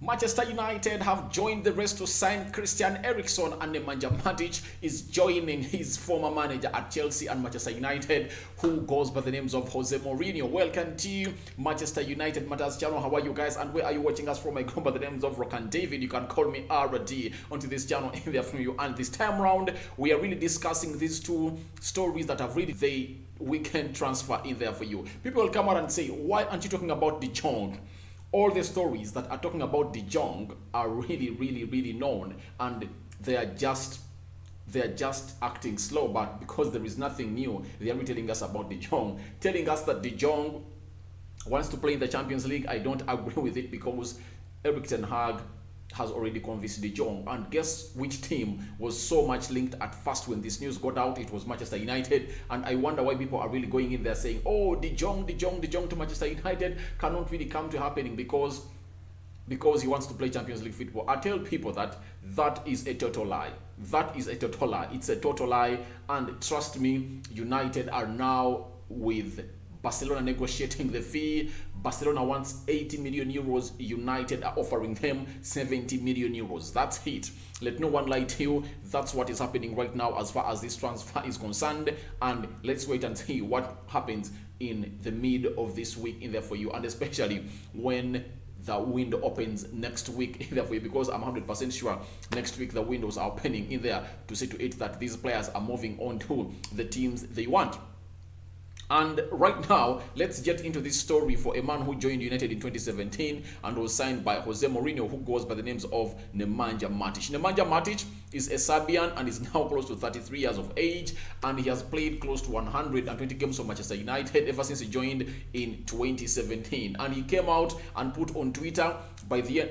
Manchester United have joined the race to sign Christian Eriksen, and Nemanja Matic is joining his former manager at Chelsea and Manchester United, who goes by the names of Jose Mourinho. Welcome to Manchester United Matters channel. How are you guys, and where are you watching us from? I go by the names of Rock and David. You can call me RD onto this channel in there from you. And this time round, we are really discussing these two stories that have really the weekend transfer in there for you. People will come out and say, why aren't you talking about De Jong? All the stories that are talking about De Jong are really known, and they are just acting slow. But because there is nothing new, they are really telling us about De Jong, telling us that De Jong wants to play in the Champions League. I don't agree with it, because Eriksen has already convinced De Jong. And guess which team was so much linked at first when this news got out? It was Manchester United. And I wonder why people are really going in there saying, oh, De Jong to Manchester United cannot really come to happening because he wants to play Champions League football. I tell people that is a total lie. That is a total lie. It's a total lie. And trust me, United are now with Barcelona negotiating the fee. Barcelona wants 80 million euros. United are offering them 70 million euros. That's it. Let no one lie to you. That's what is happening right now as far as this transfer is concerned. And let's wait and see what happens in the mid of this week in there for you. And especially when the window opens next week in there for you, because I'm 100% sure next week the windows are opening in there to see to it that these players are moving on to the teams they want. And right now, let's get into this story for a man who joined United in 2017 and was signed by Jose Mourinho, who goes by the names of Nemanja Matic. Nemanja Matic is a Serbian and is now close to 33 years of age, and he has played close to 120 games for Manchester United ever since he joined in 2017. And he came out and put on Twitter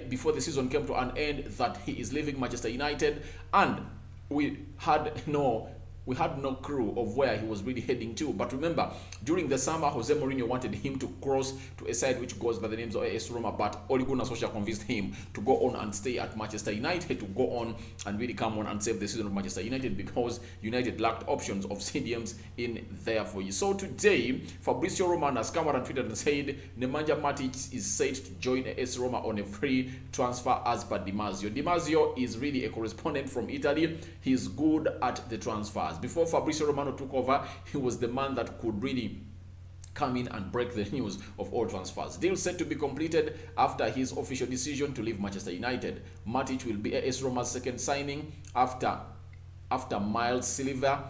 before the season came to an end that he is leaving Manchester United, and we had no clue of where he was really heading to. But remember, during the summer, Jose Mourinho wanted him to cross to a side which goes by the names of AS Roma, but Ole Gunnar Solskjaer convinced him to go on and stay at Manchester United, to go on and really come on and save the season of Manchester United, because United lacked options of stadiums in there for you. So today, Fabrizio Romano has come out on Twitter and said Nemanja Matic is set to join AS Roma on a free transfer as per Di Marzio. Di Marzio is really a correspondent from Italy. He's good at the transfers. Before Fabrizio Romano took over, he was the man that could really come in and break the news of all transfers. Deal set to be completed after his official decision to leave Manchester United. Matic will be AS Roma's second signing after Miles Silva.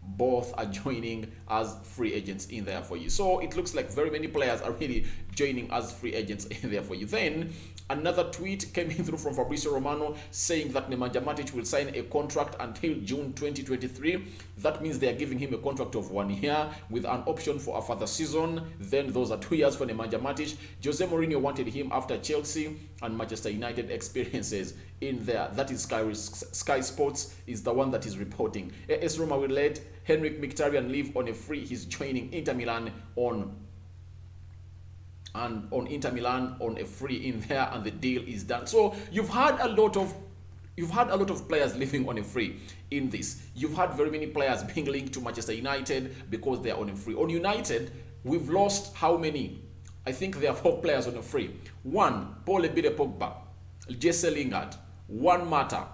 Both are joining as free agents in there for you. So it looks like very many players are really joining as free agents in there for you. Then another tweet came in through from Fabrizio Romano saying that Nemanja Matic will sign a contract until June 2023. That means they are giving him a contract of 1 year with an option for a further season. Then those are 2 years for Nemanja Matic. Jose Mourinho wanted him after Chelsea and Manchester United experiences in there. That is Sky Sports is the one that is reporting. AS Roma will let Henrik Mkhitaryan leave on a free. He's joining Inter Milan on Inter Milan on a free in there, and the deal is done. So you've had a lot of players living on a free in this. You've had very many players being linked to Manchester United because they are on a free. On United, we've lost how many? I think there are 4 players on a free. 1, Paul Ebide Pogba, Jesse Lingard, Juan Mata,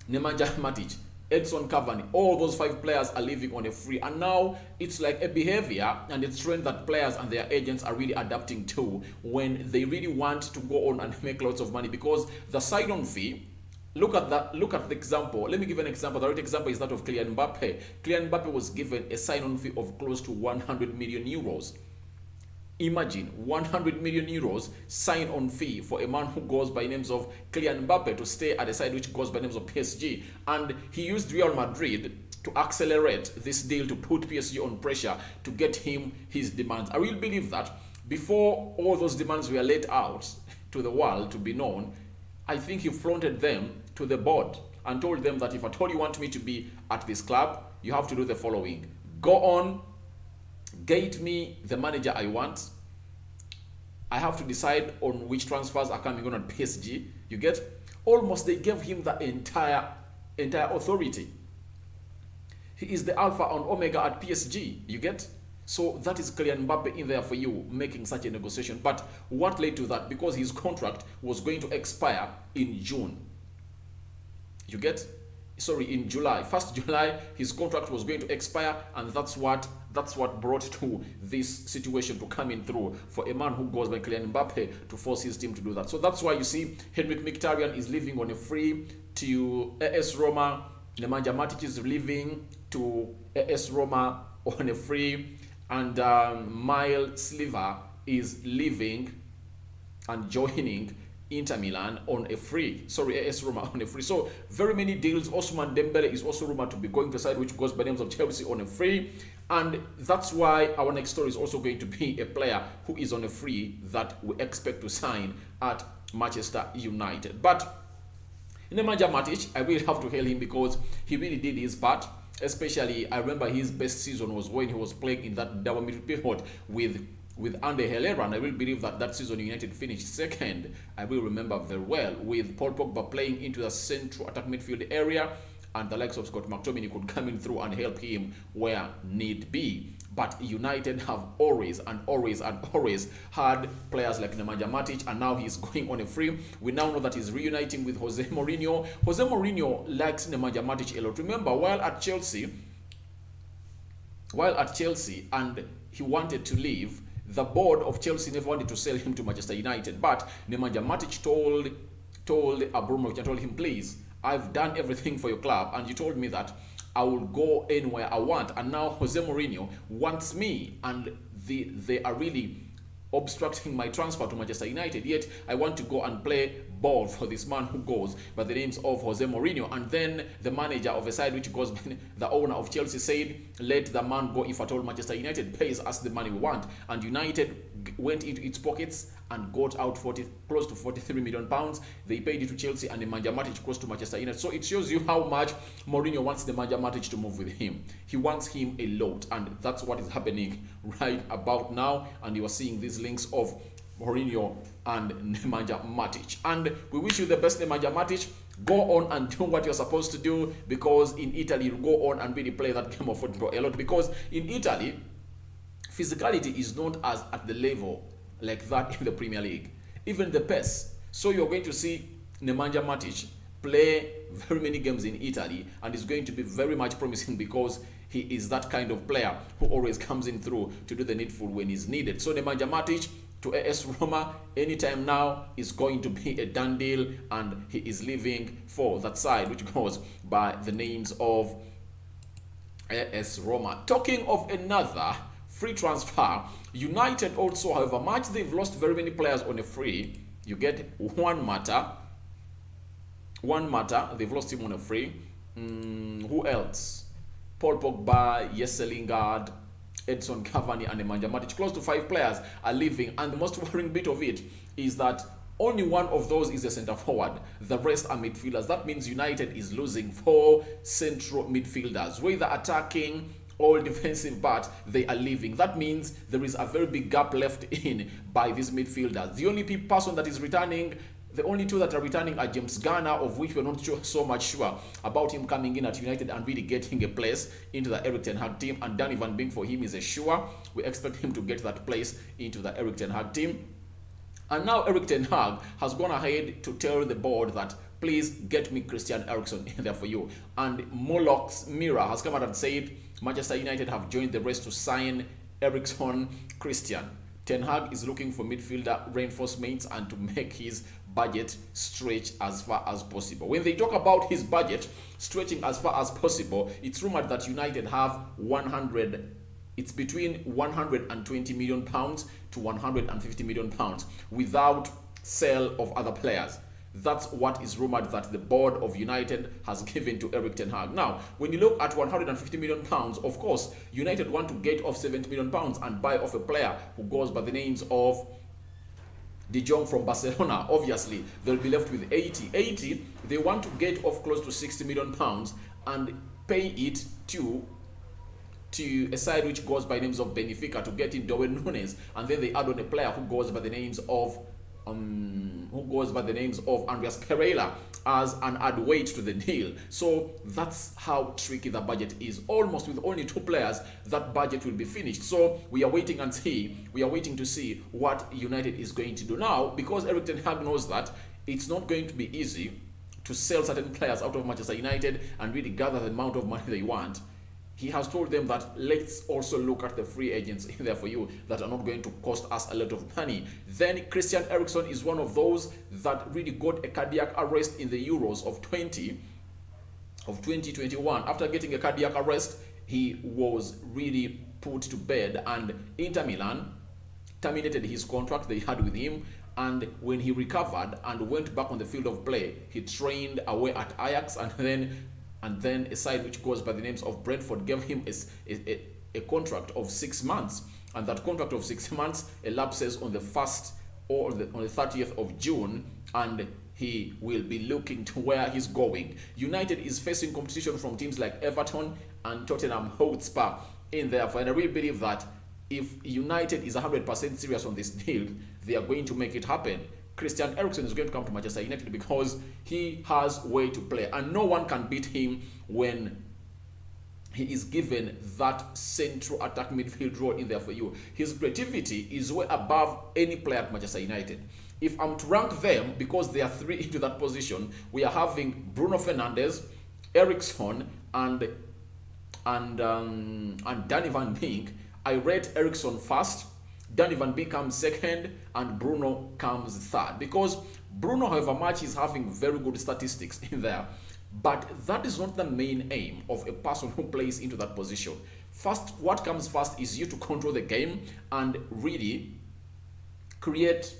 Nemanja Matic, Edson Cavani. All those 5 players are living on a free, and now it's like a behavior and a trend that players and their agents are really adapting to when they really want to go on and make lots of money, because the sign-on fee. Look at the example. Let me give an example. The right example is that of Kylian Mbappe. Kylian Mbappe was given a sign-on fee of close to 100 million euros. Imagine 100 million euros sign-on fee for a man who goes by names of Kylian Mbappe to stay at a side which goes by names of PSG. And he used Real Madrid to accelerate this deal, to put PSG on pressure to get him his demands. I really believe that before all those demands were laid out to the world to be known, I think he flaunted them to the board and told them that if at all you want me to be at this club, you have to do the following. Go on, get me the manager I want. I have to decide on which transfers are coming on at PSG. You get? Almost they gave him the entire authority. He is the alpha and omega at PSG. You get? So that is Kylian Mbappe in there for you making such a negotiation. But what led to that? Because his contract was going to expire in June. You get? Sorry, in July. 1st July, his contract was going to expire, and that's what brought to this situation to come in through for a man who goes by Kylian Mbappe to force his team to do that. So that's why you see Henrik Mkhitaryan is leaving on a free to AS Roma. Nemanja Matic is leaving to AS Roma on a free, and Mile Sliver is leaving and joining Inter Milan on a free. Sorry, AS Roma on a free. So very many deals. Ousmane Dembele is also rumored to be going to the side which goes by the names of Chelsea on a free. And that's why our next story is also going to be a player who is on a free that we expect to sign at Manchester United. But Nemanja Matic, I really have to hail him because he really did his part. Especially, I remember his best season was when he was playing in that double midfield with Ander Herrera, and I will believe that season United finished second. I will remember very well, with Paul Pogba playing into the central attack midfield area, and the likes of Scott McTominay could come in through and help him where need be. But United have always had players like Nemanja Matic, and now he's going on a free. We now know that he's reuniting with Jose Mourinho. Jose Mourinho likes Nemanja Matic a lot. Remember, while at Chelsea, and he wanted to leave, the board of Chelsea never wanted to sell him to Manchester United. But Nemanja Matic told Abramovich and told him, please, I've done everything for your club, and you told me that I will go anywhere I want. And now Jose Mourinho wants me, and they are really obstructing my transfer to Manchester United. Yet I want to go and play ball for this man who goes by the names of Jose Mourinho. And then the manager of a side which goes by the owner of Chelsea said, let the man go if at all Manchester United pays us the money we want. And United went into its pockets and got out close to 43 million pounds. They paid it to Chelsea, and Nemanja Matic goes to Manchester United. So it shows you how much Mourinho wants Nemanja Matic to move with him. He wants him a lot, and that's what is happening right about now. And you are seeing these links of Mourinho and Nemanja Matic. And we wish you the best, Nemanja Matic. Go on and do what you're supposed to do, because in Italy you go on and really play that game of football a lot. Because in Italy, physicality is not as at the level like that in the Premier League, even the pace. So you're going to see Nemanja Matic play very many games in Italy, and it's going to be very much promising because he is that kind of player who always comes in through to do the needful when he's needed. So Nemanja Matic to AS Roma anytime now is going to be a done deal, and he is leaving for that side which goes by the names of AS Roma. Talking of another free transfer, United also, however much they've lost very many players on a free, you get Juan Mata, they've lost him on a free. Who else? Paul Pogba, Jesse Lingard, Edson Cavani, and Nemanja Matic. Close to 5 players are leaving, and the most worrying bit of it is that only one of those is a centre forward. The rest are midfielders. That means United is losing 4 central midfielders, whether attacking or defensive, but they are leaving. That means there is a very big gap left in by these midfielders. The only person that is returning, the only 2 that are returning are James Garner, of which we're not so much sure about him coming in at United and really getting a place into the Erik ten Hag team. And Danny Van Beek for him is a sure. We expect him to get that place into the Erik ten Hag team. And now Erik ten Hag has gone ahead to tell the board that please get me Christian Eriksen in there for you. And Moloch's Mirror has come out and said Manchester United have joined the race to sign Eriksen Christian. Ten Hag is looking for midfielder reinforcements and to make his budget stretch as far as possible. When they talk about his budget stretching as far as possible, it's rumored that United have it's between 120 million pounds to 150 million pounds without sale of other players. That's what is rumored that the board of United has given to Erik ten Hag. Now, when you look at 150 million pounds, of course, United want to get off 70 million pounds and buy off a player who goes by the names of De Jong from Barcelona. Obviously, they'll be left with 80. They want to get off close to 60 million pounds and pay it to a side which goes by names of Benfica to get in Darwin Núñez, and then they add on a player who goes by the names of who goes by the names of Andreas Pereira as an add weight to the deal. So that's how tricky the budget is. Almost with only 2 players, that budget will be finished. So we are waiting and see. We are waiting to see what United is going to do now, because Erik ten Hag knows that it's not going to be easy to sell certain players out of Manchester United and really gather the amount of money they want. He has told them that let's also look at the free agents in there for you that are not going to cost us a lot of money. Then Christian Eriksen is one of those that really got a cardiac arrest in the Euros of 2021. After getting a cardiac arrest, he was really put to bed, and Inter Milan terminated his contract they had with him. And when he recovered and went back on the field of play, he trained away at Ajax, and then a side which goes by the names of Brentford gave him a contract of 6 months, and that contract of 6 months elapses on the 1st or on the 30th of June, and he will be looking to where he's going. United is facing competition from teams like Everton and Tottenham Hotspur in there, and I really believe that if United is 100% serious on this deal, they are going to make it happen. Christian Eriksen is going to come to Manchester United because he has way to play, and no one can beat him when he is given that central attack midfield role in there for you. His creativity is way above any player at Manchester United. If I'm to rank them, because there are 3 into that position, we are having Bruno Fernandes, Eriksen, and Danny Van Beek. I rate Eriksen first, Danny Van Beek comes second, and Bruno comes third. Because Bruno, however much, is having very good statistics in there, but that is not the main aim of a person who plays into that position. First, what comes first is you to control the game and really create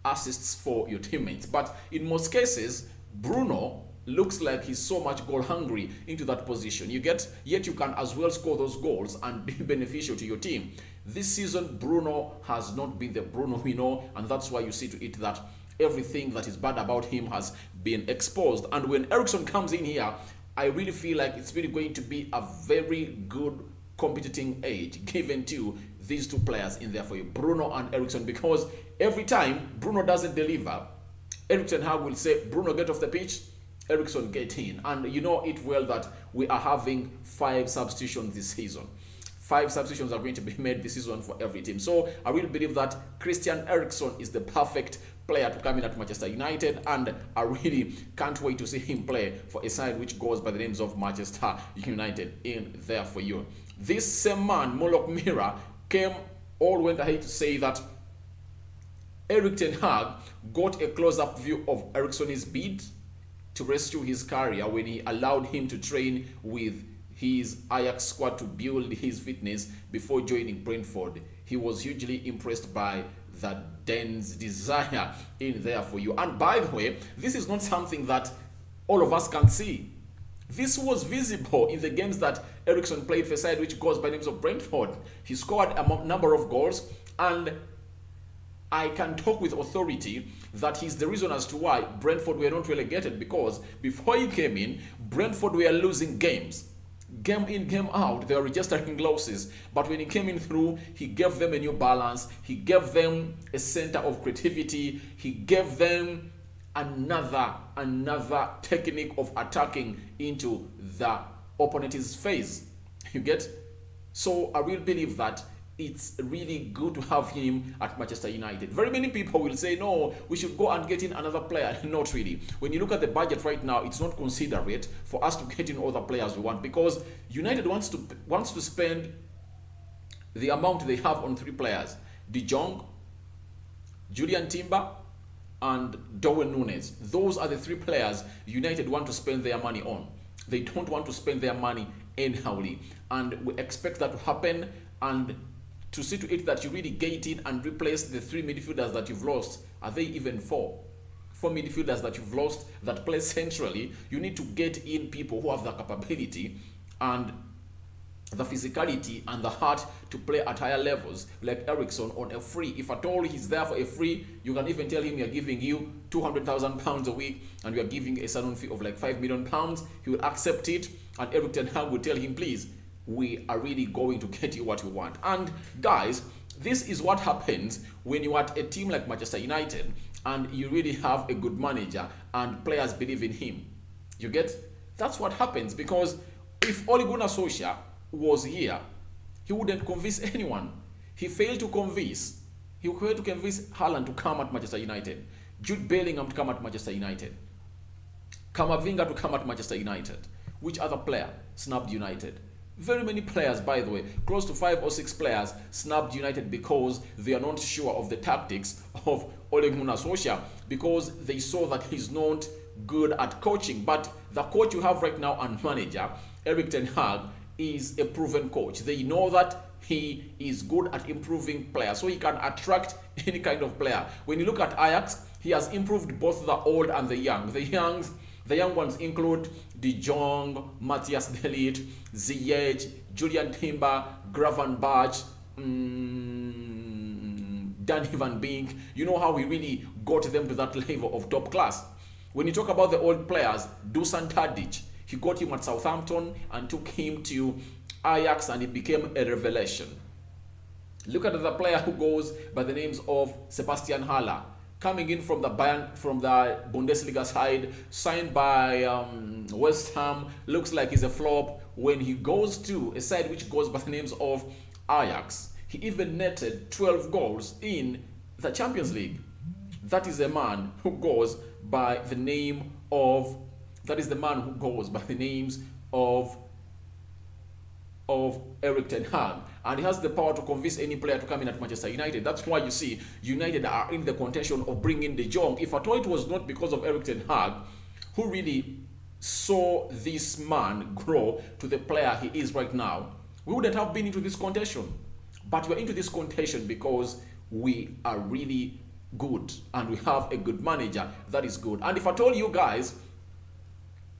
assists for your teammates. But in most cases, Bruno looks like he's so much goal hungry into that position. Yet you can as well score those goals and be beneficial to your team. This season, Bruno has not been the Bruno we know, and that's why you see to it that everything that is bad about him has been exposed. And when Eriksen comes in here, I really feel like it's really going to be a very good competing edge given to these 2 players in there for you, Bruno and Eriksen, because every time Bruno doesn't deliver, Erik ten Hag will say, Bruno, get off the pitch, Eriksen, get in. And you know it well that we are having 5 substitutions this season. 5 substitutions are going to be made this season for every team. So I really believe that Christian Eriksen is the perfect player to come in at Manchester United, and I really can't wait to see him play for a side which goes by the names of Manchester United in there for you. This same man, Moloch Mira, went ahead to say that Erik ten Hag got a close-up view of Eriksen's bid to rescue his career when he allowed him to train with his Ajax squad to build his fitness before joining Brentford. He was hugely impressed by the dense desire in there for you. And by the way, this is not something that all of us can see. This was visible in the games that Eriksen played for a side which goes by the names of Brentford. He scored a number of goals, and I can talk with authority that he's the reason as to why Brentford were not relegated, because before he came in, Brentford were losing games. Game in, game out, they were registering losses. But when he came in through, he gave them a new balance. He gave them a center of creativity. He gave them another technique of attacking into the opponent's face. You get? So I really believe that it's really good to have him at Manchester United. Very many people will say, no, we should go and get in another player. Not really. When you look at the budget right now, it's not considerate for us to get in all the players we want, because United wants to spend the amount they have on 3 players: De Jong, Julian Timber, and Darwin Núñez. Those are the 3 players United want to spend their money on. They don't want to spend their money anyhowly, and we expect that to happen, and to see to it that you really get in and replace the 3 midfielders that you've lost. Are they even 4? 4 midfielders that you've lost that play centrally. You need to get in people who have the capability and the physicality and the heart to play at higher levels, like Eriksen on a free. If at all he's there for a free, you can even tell him you're giving you £200,000 a week and you're giving a salon fee of like £5 million. He will accept it, and Erik ten Hag will tell him, please, we are really going to get you what you want. And guys, this is what happens when you are at a team like Manchester United and you really have a good manager and players believe in him. You get? That's what happens, because if Ole Gunnar Solskjaer was here, he wouldn't convince anyone. He failed to convince. He failed to convince Haaland to come at Manchester United, Jude Bellingham to come at Manchester United, Kamavinga to come at Manchester United. Which other player snubbed United? Very many players, by the way, close to 5 or 6 players snubbed United because they are not sure of the tactics of Ole Gunnar Solskjaer, because they saw that he's not good at coaching. But the coach you have right now and manager, Erik ten Hag, is a proven coach. They know that he is good at improving players, so he can attract any kind of player. When you look at Ajax, he has improved both the old and the young. The young ones include De Jong, Matthias de Ligt, Ziyech, Julian Timber, Gravenberch, Danny van Beek. You know how he really got them to that level of top class. When you talk about the old players, Dusan Tadic, he got him at Southampton and took him to Ajax, and he became a revelation. Look at the player who goes by the names of Sebastian Haller, coming in from the Bundesliga side, signed by West Ham. Looks like he's a flop. When he goes to a side which goes by the names of Ajax, he even netted 12 goals in the Champions League. That is a man who goes by the name of Erik ten Hag, and he has the power to convince any player to come in at Manchester United. That's why you see United are in the contention of bringing De Jong. If at all it was not because of Erik ten Hag, who really saw this man grow to the player he is right now, we wouldn't have been into this contention. But we're into this contention because we are really good and we have a good manager that is good. And if I told you guys,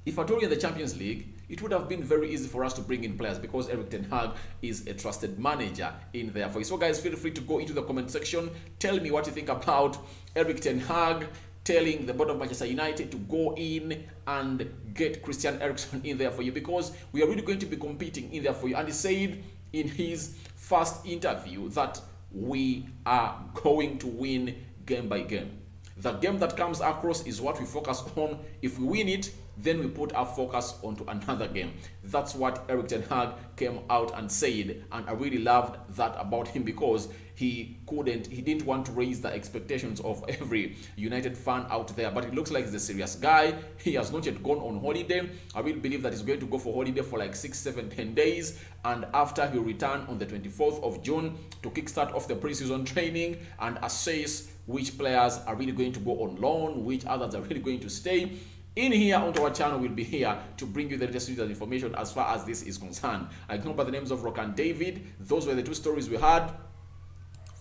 in the Champions League, it would have been very easy for us to bring in players because Erik ten Hag is a trusted manager in there for you. So guys, feel free to go into the comment section. Tell me what you think about Erik ten Hag telling the board of Manchester United to go in and get Christian Eriksen in there for you, because we are really going to be competing in there for you. And he said in his first interview that we are going to win game by game. The game that comes across is what we focus on. If we win it, then we put our focus onto another game. That's what Erik ten Hag came out and said, and I really loved that about him, because he didn't want to raise the expectations of every United fan out there. But it looks like he's a serious guy. He has not yet gone on holiday. I really believe that he's going to go for holiday for like 6, 7, 10 days, and after he'll return on the 24th of June to kickstart off the preseason training and assess which players are really going to go on loan, which others are really going to stay. In here onto our channel, we'll be here to bring you the latest news and information as far as this is concerned. I know by the names of Rock and David. Those were the two stories we had.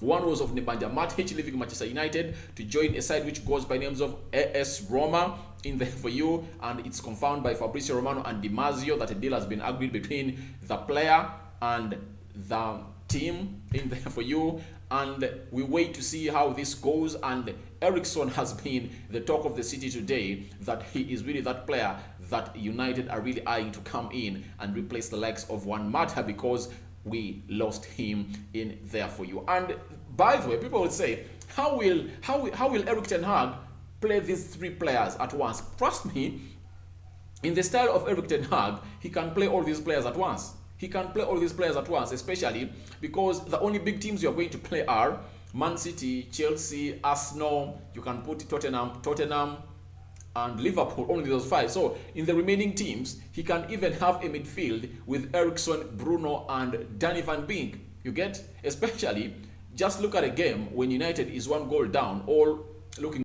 One was of Nemanja Matic leaving Manchester United to join a side which goes by names of AS Roma in there for you, and it's confirmed by Fabrizio Romano and Di Marzio that a deal has been agreed between the player and the team in there for you, and we wait to see how this goes. And Eriksen has been the talk of the city today, that he is really that player that United are really eyeing to come in and replace the likes of Juan Mata, because we lost him in there for you. And by the way, people will say, how will Erik ten Hag play these 3 players at once? Trust me, in the style of Erik ten Hag, he can play all these players at once. He can play all these players at once, especially because the only big teams you are going to play are Man City, Chelsea, Arsenal. You can put Tottenham, and Liverpool, only those 5. So in the remaining teams, he can even have a midfield with Eriksen, Bruno, and Danny van Beek. You get? Especially, just look at a game when United is 1 goal down, all looking